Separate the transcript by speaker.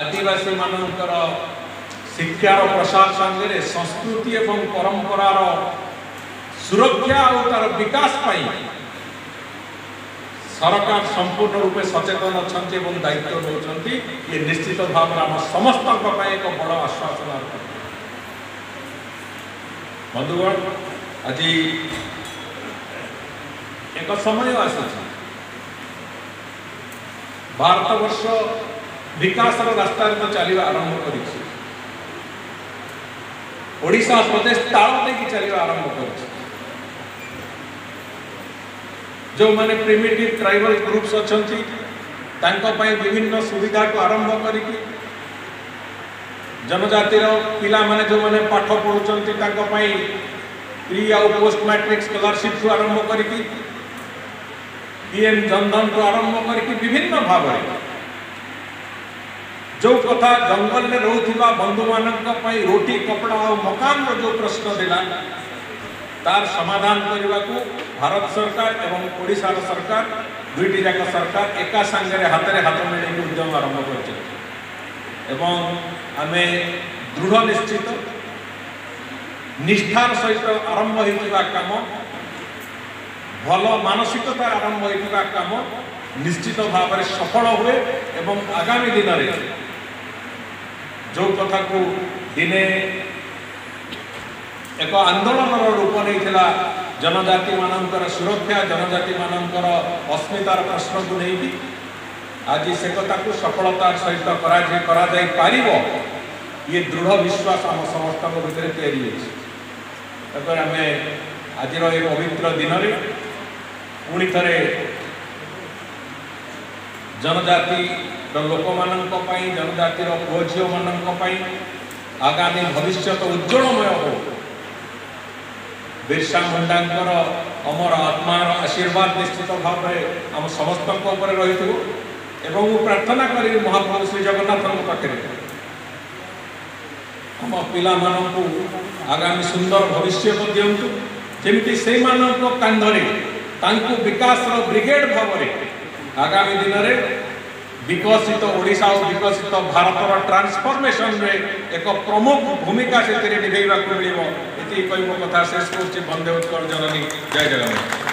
Speaker 1: आदिवासी मानकर शिक्षार प्रसार संगे संस्कृति एवं परंपरार सुरक्षा और तार विकास पाई सरकार संपूर्ण रूपे सचेतन अच्छा दायित्व नौकरी ये निश्चित भाव में आम समस्त एक बड़ आश्वासन। बंधुगण आज एक समय आस भारत वर्ष विकास रास्ता तो चलवा आरंभ कर ओडिशा प्रदेश ताल देकी चलवा आरंभ कर जो माने प्रिमिटिव ट्राइबल ग्रुप्स अच्छा विभिन्न सुविधा को आरंभ करी जनजातिर पिला माने जो माने पाठ पढ़ुचंती प्री आउ पोस्ट मैट्रिक स्कॉलरशिप को आरंभ करी पीएम जनधन को आरंभ करी विभिन्न भाव जो कथा जंगल में रोथीबा बंधु मानक रोटी कपड़ा और मकान जो प्रश्न दिला तार समाधान करने को भारत सरकार एवं ओडिशा सरकार दुईटी जाक सरकार एका संगे हाथ में हाथ मिले उद्यम आरंभ कर आमे दृढ़ निश्चित निष्ठार सहित आरंभ होता काम भल मानसिकता आरंभ होता काम निश्चित भाव में सफल हुए एवं आगामी दिन में जो कथा को दिने एक आंदोलन रूप नहीं जनजाति मानकर सुरक्षा जनजाति मानकर अस्मितार प्रश्न को नहीं आज से कथा को सफलतार सहित करा ये दृढ़ विश्वास आम समस्त भितर या आम आज ये पवित्र दिन में पुणी थे जनजाति लोक मानक जनजातिर पुओ झील मानक आगामी भविष्य उज्ज्वलमय हो बिरसा मुंडांकर अमर आत्मार आशीर्वाद निश्चित भाव में आम समस्त रही प्रार्थना करी महाप्रभु श्री जगन्नाथ पाखे आम पिला मानू आगामी सुंदर भविष्य को दिंतु जमी से कांधरे विकास ब्रिगेड भाव आगामी दिन में विकसित ओडिशा और विकसित भारत ट्रांसफॉर्मेशन में एक प्रमुख भूमिका से निभेवा मिले ये कही मो कथा शेष कर। वंदे उत्कल जननी जय जगन्नाथ।